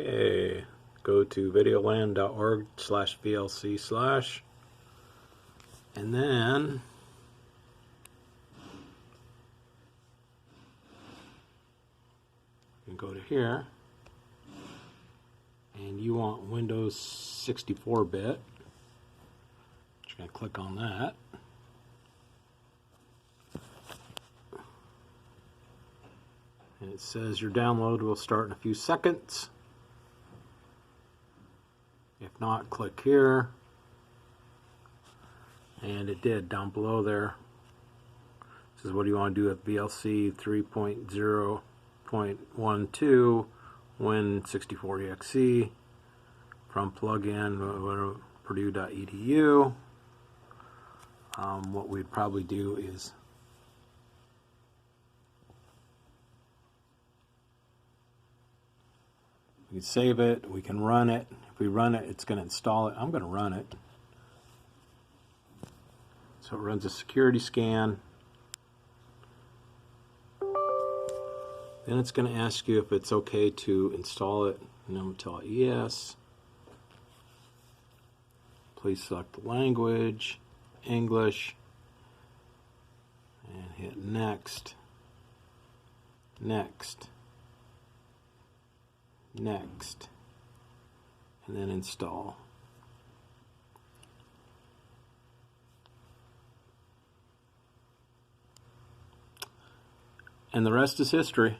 Okay, go to videoland.org/VLC/ and then you go to here and you want Windows 64-bit. You're going to click on that. And it says your download will start in a few seconds. If not, click here. And it did down below there. This is what you want to do with VLC 3.0.12 Win64exe from plugin purdue.edu. What we'd probably do is we can save it, we can run it. If we run it, it's going to install it. I'm going to run it. So it runs a security scan. Then it's going to ask you if it's okay to install it. And I'm going to tell it yes. Please select the language, English, and hit next, next, next, and then install. And the rest is history.